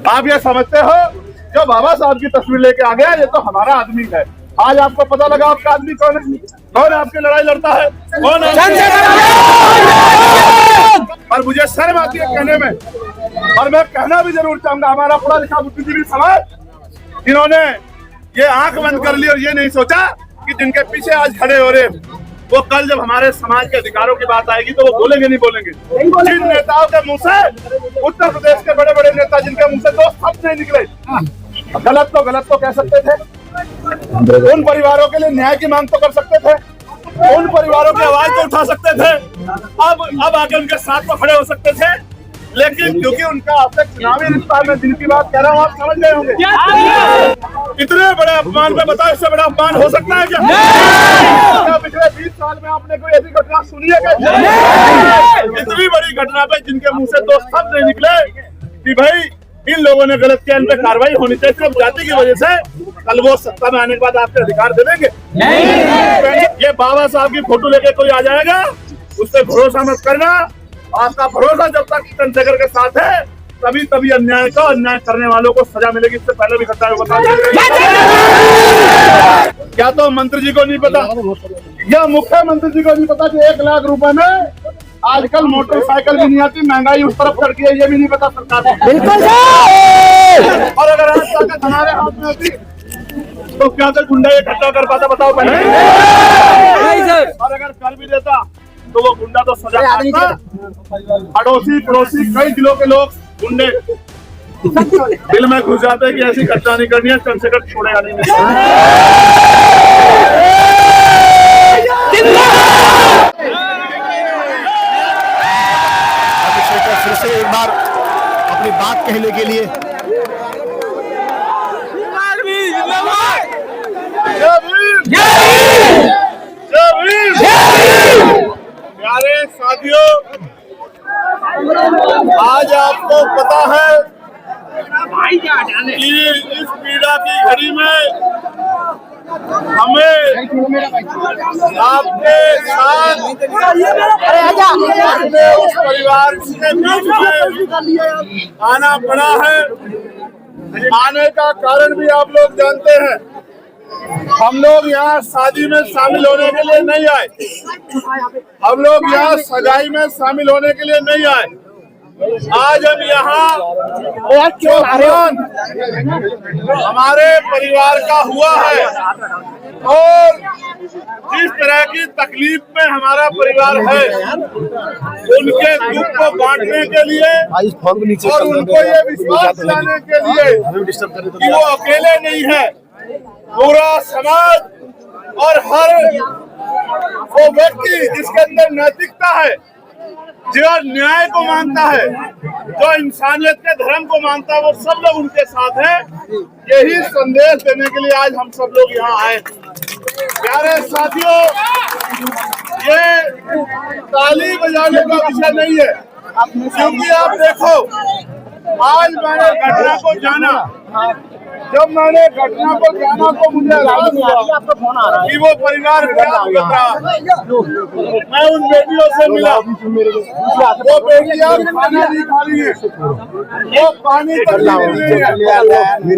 आप ये समझते हो जो बाबा साहब की तस्वीर लेके आ गया ये तो हमारा आदमी है। आज आपको पता लगा आपका आदमी कौन है, कौन आपकी लड़ाई लड़ता है, कौन है। और मुझे शर्म आती है कहने में, और मैं कहना भी जरूर चाहूंगा, हमारा पढ़ा लिखा बुद्धिजीवी समाज जिन्होंने ये आंख बंद कर ली और ये नहीं सोचा कि जिनके पीछे आज खड़े हो रहे वो कल जब हमारे समाज के अधिकारों की बात आएगी तो वो बोलेंगे नहीं बोलेंगे। जिन नेताओं के मुंह से, उत्तर प्रदेश के बड़े बड़े नेता जिनके मुंह से दो शब्द नहीं निकले, गलत तो कह सकते थे, उन परिवारों के लिए न्याय की मांग तो कर सकते थे, उन परिवारों की आवाज तो उठा सकते थे, अब आके उनके साथ तो खड़े हो सकते थे, लेकिन क्योंकि उनका आपसे चुनावी रिश्ता में दिन की बात कह रहा हूँ, आप समझ गए होंगे। इतने बड़े अपमान पे बताओ, इससे बड़ा अपमान हो सकता है क्या? पिछले 20 साल में आपने कोई ऐसी घटना सुनी है क्या? इतनी बड़ी घटना पे जिनके मुंह से दो शब्द नहीं निकले कि भाई इन लोगों ने गलत किया, इन पे कार्रवाई होनी चाहिए, सिर्फ जाति की वजह से कल वो सत्ता में आने के बाद आपके अधिकार दे देंगे? नहीं। ये बाबा साहब की फोटो लेके कोई आ जाएगा, उससे भरोसा मत करना। आपका भरोसा जब तक चंद्रशेखर के साथ है तभी अन्याय करने वालों को सजा मिलेगी। इससे पहले भी घटना बता क्या तो मंत्री जी को नहीं पता या मुख्यमंत्री जी को नहीं पता कि 1 लाख रुपए में आजकल मोटरसाइकिल भी नहीं आती, महंगाई उस तरफ चढ़ गई है, ये भी नहीं पता सरकार को। बिल्कुल। और अगर आज तक हमारे हाथ में होती तो क्या कोई गुंडा ये घटना कर पाता, बताओ पहले। और अगर कर भी देता तो वो गुंडा तो सजा पाता। अड़ोसी पड़ोसी कई जिलों के लोग गुंडे दिल में घुस जाते कि ऐसी घटना नहीं करनी है, चंद्रशेखर छोड़ेगा नहीं। फिर से एक बार अपनी बात कहने के लिए प्यारे साथियों, आज आपको पता है कि इस पीड़ा की घड़ी में हमें आपके साथ अपने उस परिवार के बीच में आना पड़ा है। आने का कारण भी आप लोग जानते हैं। हम लोग यहाँ शादी में शामिल होने के लिए नहीं आए, हम लोग यहाँ सगाई में शामिल होने के लिए नहीं आए। आज हम यहाँ हमारे परिवार का हुआ है और जिस तरह की तकलीफ में हमारा परिवार है उनके दुख को बांटने के लिए और उनको ये विश्वास दिलाने के लिए कि वो अकेले नहीं है, पूरा समाज और हर वो व्यक्ति जिसके अंदर नैतिकता है, जो न्याय को मानता है, जो इंसानियत के धर्म को मानता है, वो सब लोग उनके साथ हैं। यही संदेश देने के लिए आज हम सब लोग यहाँ आए। प्यारे साथियों, ये ताली बजाने का विषय नहीं है, क्योंकि आप देखो आज मैंने घटना को जाना, जब मैंने घटना को जाना तो मुझे एहसास हुआ कि वो परिवार क्या भुगत रहा है। मैं उन बेटियों से मिला, वो बेटियां खाना नहीं खा रही है, वो पानी तक नहीं है,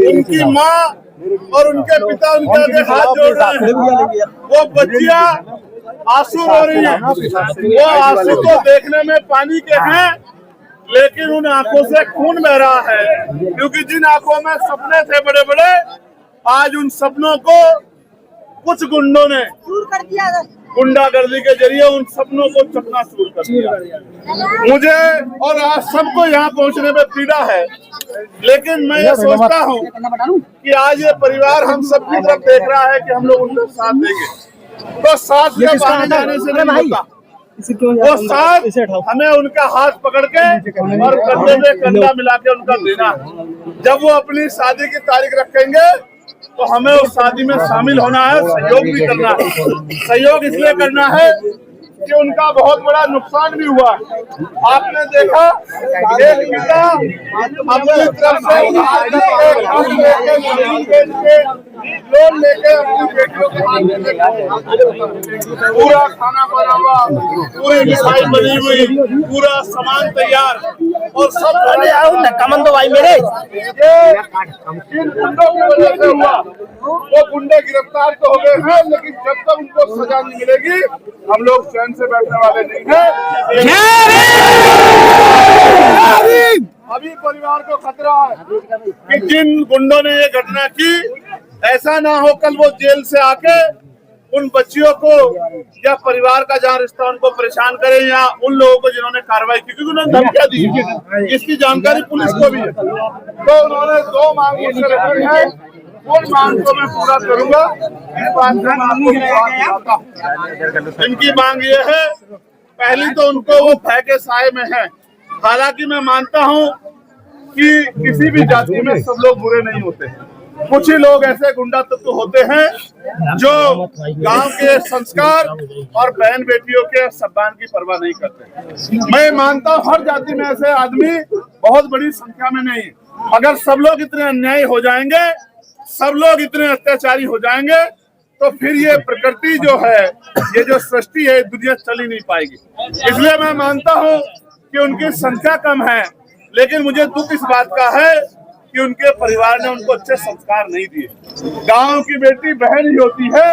उनकी माँ और उनके पिता उनके आगे हाथ जोड़ रहे हैं, वो बच्चियां आंसू रो रही है। वो आंसू तो देखने में पानी के हैं, लेकिन उन आंखों से खून बह रहा है, क्योंकि जिन आंखों में सपने थे बड़े बड़े, आज उन सपनों को कुछ गुंडों ने गुंडागर्दी के जरिए उन सपनों को चकनाचूर कर दिया। मुझे और आज सबको यहाँ पहुँचने में पीड़ा है, लेकिन मैं ये सोचता हूँ कि आज ये परिवार हम सबकी तरफ देख रहा है कि हम लोग उनका साथ देंगे, तो साथ में आने जाने से नहीं होता, वो साथ हमें उनका हाथ पकड़ के और कंधे में कंधा मिला के उनका देना। जब वो अपनी शादी की तारीख रखेंगे तो हमें उस शादी में शामिल होना है, सहयोग भी करना है। सहयोग इसलिए करना है कि उनका बहुत बड़ा नुकसान भी हुआ। आपने देखा एक पिता अपनी तरफ से लोन लेके अपनी बेटियों के हाथ में देखो, पूरा खाना बना हुआ, पूरी मिठाई बनी हुई, पूरा सामान तैयार और सब कमन दो भाई मेरे। जिन गुंडों की वजह से हुआ वो गुंडे गिरफ्तार तो हो गए हैं, लेकिन जब तक उनको सजा नहीं मिलेगी हम लोग चैन से बैठने वाले नहीं हैं। अभी परिवार को खतरा है कि जिन गुंडों ने ये घटना की, ऐसा ना हो कल वो जेल से आके उन बच्चियों को या परिवार का जहाँ रिश्ता उनको परेशान करे, या उन लोगों को जिन्होंने कार्रवाई की, क्योंकि उन्होंने धमकियां दी, इसकी जानकारी पुलिस को भी है। तो उन्होंने 2 मांग मुझसे रखी है, उन मांग को मैं पूरा करूंगा। इस बात से मैं आपको विश्वास दिलाता हूं। इनकी मांग ये है, पहली तो उनको वो भय के साए में है। हालांकि मैं मानता हूं कि किसी भी जाति में सब लोग बुरे नहीं होते, कुछ ही लोग ऐसे गुंडा तत्व होते हैं जो गांव के संस्कार और बहन बेटियों के सम्मान की परवाह नहीं करते। मैं मानता हूं हर जाति में ऐसे आदमी बहुत बड़ी संख्या में नहीं। अगर सब लोग इतने अन्यायी हो जाएंगे, सब लोग इतने अत्याचारी हो जाएंगे, तो फिर ये प्रकृति जो है, ये जो सृष्टि है, दुनिया चल ही नहीं पाएगी। इसलिए मैं मानता हूँ कि उनकी संख्या कम है, लेकिन मुझे दुख इस बात का है कि उनके परिवार ने उनको अच्छे संस्कार नहीं दिए। गांव की बेटी बहन ही होती है,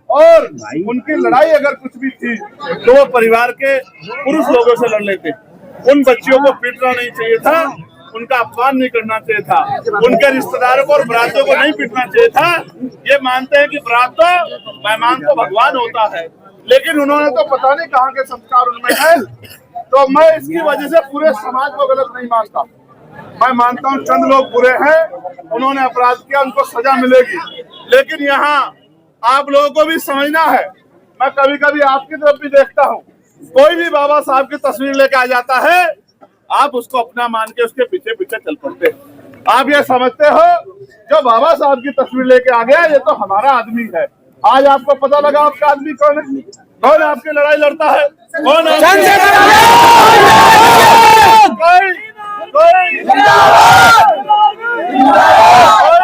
और उनकी लड़ाई अगर कुछ भी थी तो वो परिवार के पुरुष लोगों से लड़ लेते। उन बच्चियों को पीटना नहीं चाहिए था, उनका अपमान नहीं करना चाहिए था, उनके रिश्तेदारों को और बरातियों को नहीं पीटना चाहिए था। ये मानते हैं कि बरात तो मेहमान तो भगवान होता है, लेकिन उन्होंने तो पता नहीं कहाँ के संस्कार उनमें है। तो मैं इसकी वजह से पूरे समाज को गलत नहीं मानता। मैं मानता हूँ चंद लोग बुरे हैं, उन्होंने अपराध किया, उनको सजा मिलेगी। लेकिन यहाँ आप लोगों को भी समझना है, मैं कभी कभी आपकी तरफ भी देखता हूँ, कोई भी बाबा साहब की तस्वीर लेके आ जाता है, आप उसको अपना मान के उसके पीछे पीछे चल पड़ते हैं। आप ये समझते हो जो बाबा साहब की तस्वीर लेके आ गया ये तो हमारा आदमी है। आज आपको पता लगा आपका आदमी कौन है, कौन आपकी लड़ाई लड़ता है, कौन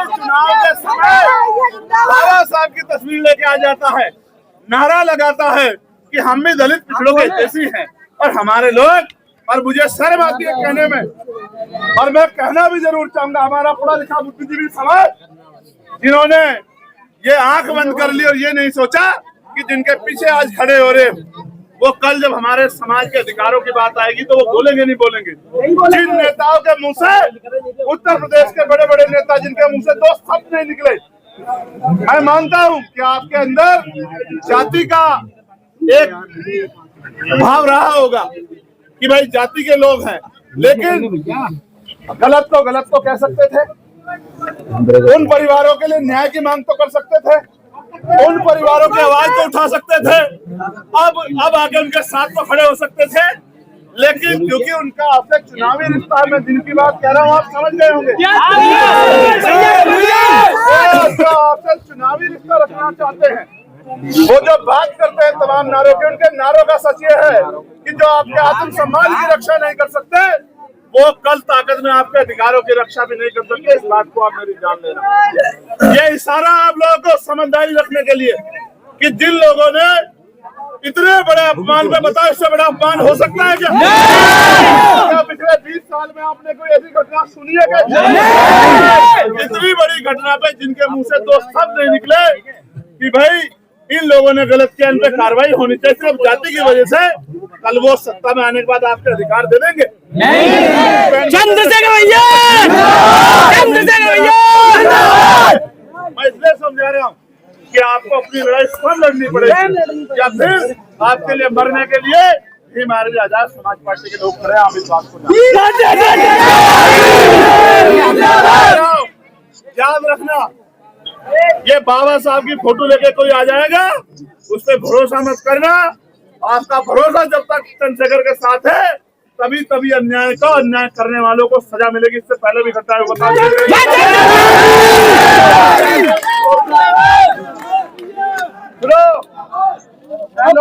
चुनाव के समय बाबा साहब की तस्वीर लेके आ जाता है, नारा लगाता है कि हम भी दलित पिछड़ों के जैसी हैं और हमारे लोग, और मुझे शर्म आती है कहने में, और मैं कहना भी जरूर चाहूंगा, हमारा पढ़ा लिखा बुद्धिजीवी समाज जिन्होंने ये आंख बंद कर ली और ये नहीं सोचा कि जिनके पीछे आज खड़े हो रहे वो कल जब हमारे समाज के अधिकारों की बात आएगी तो वो बोलेंगे नहीं बोलेंगे। जिन नेताओं के मुंह से, उत्तर प्रदेश के बड़े बड़े नेता जिनके मुंह से 2 शब्द नहीं निकले, मैं मानता हूं कि आपके अंदर जाति का एक भाव रहा होगा कि भाई जाति के लोग हैं, लेकिन गलत तो कह सकते थे, उन परिवारों के लिए न्याय की मांग तो कर सकते थे, उन परिवारों की आवाज तो उठा सकते थे, अब आके उनके साथ में खड़े हो सकते थे। लेकिन क्योंकि उनका आपसे चुनावी रिश्ता, मैं जिनकी बात कह रहा हूँ आप समझ गए होंगे, आपसे चुनावी रिश्ता रखना चाहते हैं, वो जो बात करते हैं तमाम नारों के, उनके नारों का सच ये है कि जो आपके आत्मसम्मान की रक्षा नहीं कर सकते, वो कल ताकत में आपके अधिकारों की रक्षा भी नहीं कर सकते। इस बात को आप मेरी जान लेना। ये इशारा आप लोगों को समझदारी रखने के लिए कि जिन लोगों ने इतने बड़े अपमान में, बताओ इससे बड़ा अपमान हो सकता है क्या? क्या पिछले 20 साल में आपने कोई ऐसी घटना सुनी है क्या? इतनी बड़ी घटना पे जिनके मुंह से 2 शब्द नहीं निकले कि भाई इन लोगों ने गलत किया, इन पे कार्रवाई होनी चाहिए, सिर्फ जाति की वजह से कल वो सत्ता में आने के बाद आपके अधिकार दे देंगे? चंद्रशेखर भैया, चंद्रशेखर भैया, मैं इसलिए समझा रहा हूँ कि आपको अपनी लड़ाई स्वयं लड़नी पड़ेगी, या फिर आपके लिए मरने के लिए ही हमारे आजाद समाज पार्टी के लोग खड़े हैं। आप इस बात को याद रखना, ये बाबा साहब की फोटो लेके कोई आ जाएगा उस पर भरोसा मत करना। आपका भरोसा जब तक चंद्रशेखर के साथ है तभी अन्याय करने वालों को सजा मिलेगी। इससे पहले भी घटना बता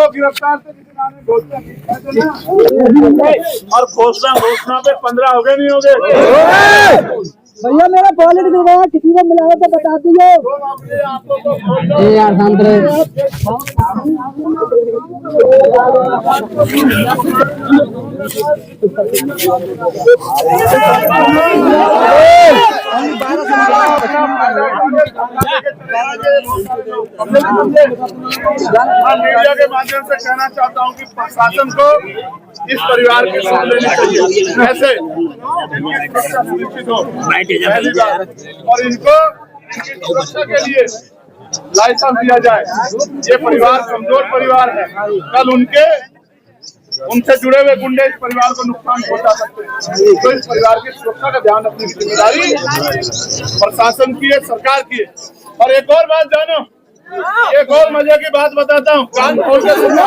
गिरफ्तार और घोषणा पे 15 हो गए नहीं हो गए? भैया मेरा वॉलेट गिर गया, किसी को मिला तो बता दीजिए। यार शांत रहे। मीडिया के माध्यम से कहना चाहता हूँ कि प्रशासन को इस परिवार की सुन लेनी चाहिए, कैसे सुनिश्चित हो पहली बात, और इनको सुरक्षा के लिए लाइसेंस दिया जाए। ये परिवार कमजोर परिवार है, कल उनसे जुड़े हुए गुंडे इस परिवार को नुकसान पहुंचा सकते हैं। तो इस परिवार की सुरक्षा का ध्यान रखने की जिम्मेदारी प्रशासन की है, सरकार की है। और एक और बात जानो, एक और मजे की बात बताता हूँ, कान खोल के सुनना।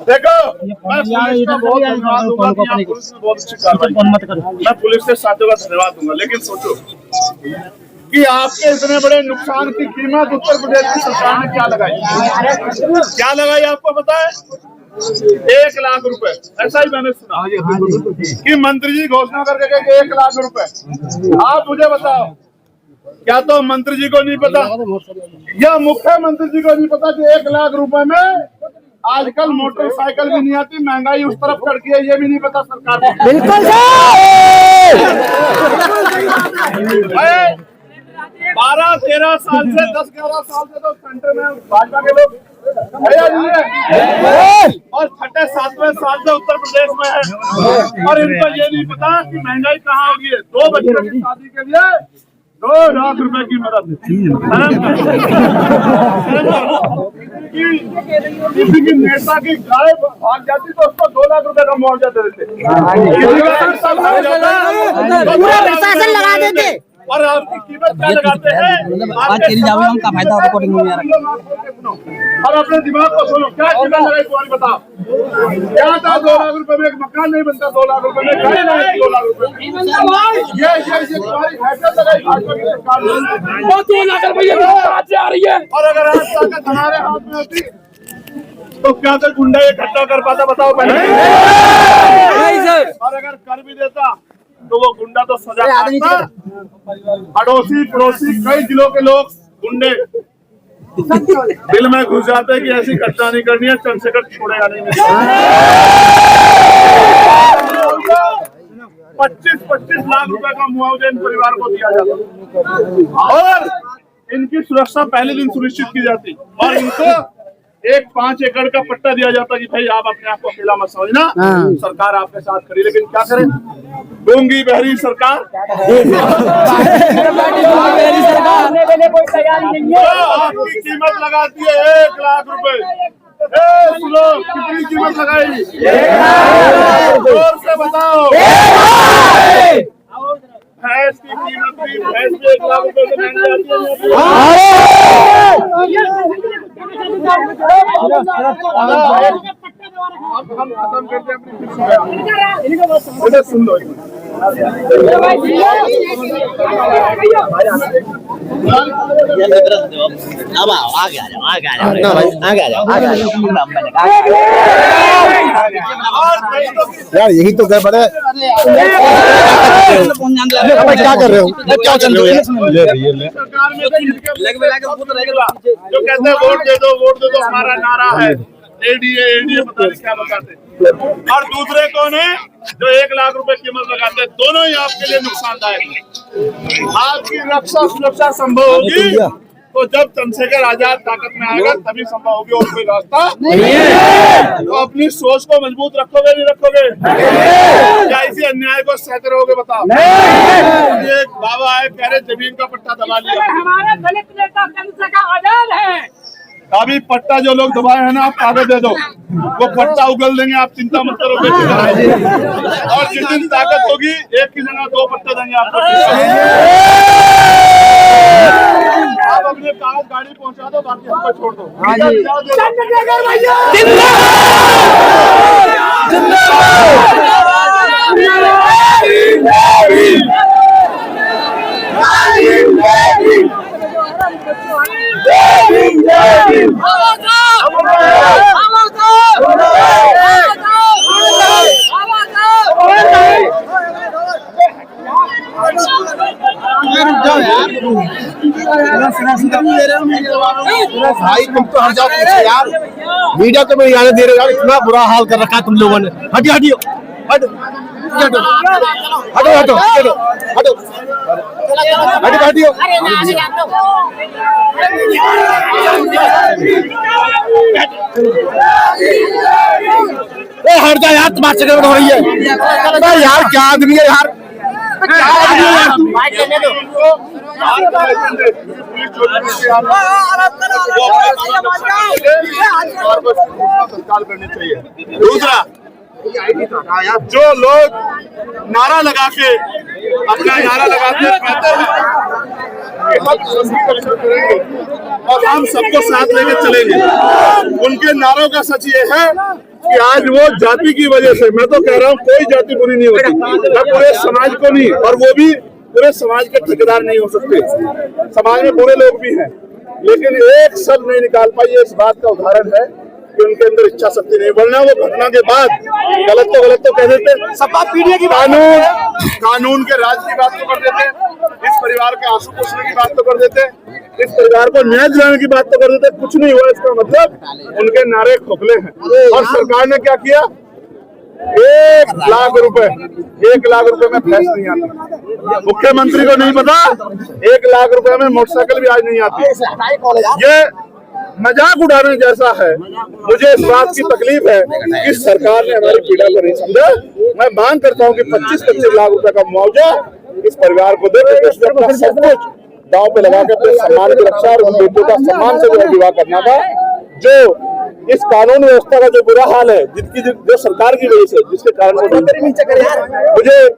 देखो, मैं पुलिस का बहुत धन्यवाद दूंगा कि यहाँ पुलिस ने बहुत अच्छी कार्रवाई, मैं पुलिस के साथियों का धन्यवाद दूंगा। लेकिन सोचो कि आपके इतने बड़े नुकसान की कीमत उत्तर प्रदेश की सरकार ने क्या लगाई आपको पता है? 1 लाख रुपए, ऐसा ही मैंने सुना कि मंत्री जी घोषणा करके गए 1 लाख रुपए। आप मुझे बताओ, क्या तो मंत्री जी को नहीं पता या मुख्यमंत्री जी को नहीं पता कि 1 लाख रुपए में आजकल मोटरसाइकिल भी नहीं आती, महंगाई उस तरफ चढ़ गई है, ये भी नहीं पता सरकार को। बिल्कुल 12-13 साल से 10-11 साल से तो सेंटर में भाजपा के लोग और 6-7वें साल से उत्तर प्रदेश में है, और इनको ये नहीं पता कि महंगाई कहाँ होगी है। 2 बच्चों की शादी के लिए 2 लाख रुपए की मदद। किसी की नेता की गाय भाग जाती तो उसको 2 लाख रुपए का मुआवजा दे देते, पूरा प्रशासन लगा देते। और आपकी कीमत क्या लगाते हैं? और अपने दिमाग को सुनो, क्या कीमत लगाई तुम्हारी बताओ? क्या था 2 लाख रुपए में एक मकान नहीं बनता, 2 लाख रुपए में गाड़ी नहीं, 2 लाख रुपए ये तुम्हारी हैसियत लगाई भाजपा की सरकार ने। 2 लाख रुपये आ रही है। और अगर आज ताकत हमारे हाथ में होती तो क्या कर गुंडा ये इकट्ठा कर पाता, बताओ पहले? और अगर कर भी देता तो वो गुंडा तो सजा पाता। अड़ोसी पड़ोसी कई जिलों के लोग गुंडे दिल में घुस जाते कि ऐसी घटना नहीं करनी है, चंद्रशेखर छोड़ेगा नहीं। 25-25 लाख रुपए का मुआवजा इन परिवार को दिया जाता और इनकी सुरक्षा पहले दिन सुनिश्चित की जाती और इनको एक 5 एकड़ का पट्टा दिया जाता कि भाई आप अपने आप को अकेला मत समझना, सरकार आपके साथ खड़ी। लेकिन क्या करें, गूंगी बहरी सरकार आपकी कीमत लगाती है 1 लाख रुपए। सुनो, कितनी कीमत लगाई? जोर से बताओ। भैंस की कीमत भी, भैंस भी 1 लाख रुपए से महंगी आती है। अब हम खत्म करते हैं अपनी, सुन लो। अब आगे आ यार, यही तो गड़बड़ है। क्या कर रहे हो? क्या चल रहे हो? जो कहते हैं वोट दे दो हमारा नारा है, एडीए पता नहीं क्या बताते। और दूसरे कौन है जो 1 लाख रुपए कीमत लगाते हैं? दोनों ही आपके लिए नुकसानदायक है। आपकी रक्षा सुरक्षा संभव होगी तो जब चंद्रशेखर आजाद ताकत में आएगा तभी संभव होगी, और कोई रास्ता नहीं है। तो अपनी सोच को मजबूत रखोगे नहीं रखोगे? क्या इसी अन्याय को सहते रहोगे? बताओ। एक बाबा आए कह रहे जमीन का पट्टा दबा लिया। हमारे दलित नेता चंद्रशेखर आजाद है। अभी पट्टा जो लोग दबाए हैं ना, आप कागज दे दो, वो पट्टा उगल देंगे, आप चिंता मत करो। और जिस दिन ताकत होगी एक की जगह 2 पट्टे देंगे आपको। आप अपने कागज गाड़ी पहुंचा दो, बाकी हमको छोड़ दो। भाई तुम तो हट जाओ पीछे यार, मीडिया को भी आने दे रहे यार, इतना बुरा हाल कर रखा है तुम लोगों ने। हटियो हटियो हटो हटो हटो हटो हटो हटो हटियो। हट जा यार, तुम्हारे चक्कर में हो रही है यार, क्या आदमी है यार, क्या आदमी है यार तुम। संस्कार करनी चाहिए। दूसरा, जो लोग नारा लगा के अपना नारा लगाते कहते हैं कि हम सभी करेंगे और हम सबको साथ लेकर चलेंगे, उनके नारों का सच ये है कि आज वो जाति की वजह से, मैं तो कह रहा हूँ कोई जाति बुरी नहीं होती, मैं पूरे समाज को नहीं, और वो भी पूरे समाज के ठेकेदार नहीं हो सकते, समाज में बुरे लोग भी हैं, लेकिन एक शब्द नहीं निकाल पाई। इस बात का उदाहरण है कि उनके अंदर इच्छा शक्ति नहीं, वरना वो घटना के बाद गलत तो कह देते, कानून के राज की बात तो कर देते, इस परिवार के आंसू पोंछने की बात तो कर देते, इस परिवार को न्याय दिलाने की बात तो कर देते। कुछ नहीं हुआ, इसका मतलब उनके नारे खोखले हैं। और सरकार ने क्या किया, 1 लाख रुपए, 1 लाख रुपए में भैंस नहीं आती, मुख्यमंत्री को नहीं पता 1 लाख रुपए में मोटरसाइकिल भी आज नहीं आती। ये मजाक उड़ाने जैसा है। मुझे इस बात की तकलीफ है कि सरकार ने हमारी पीड़ा को नहीं समझा। मैं मांग करता हूँ कि 25-25 लाख रुपए का मुआवजा इस परिवार को दे, अपना सब कुछ दांव पे लगा कर अपने सम्मान की रक्षा और उन बेटों का सम्मान से जो विवाह करना था। जो इस कानून व्यवस्था का जो बुरा हाल है, जो सरकार की वजह से, जिसके कारण मुझे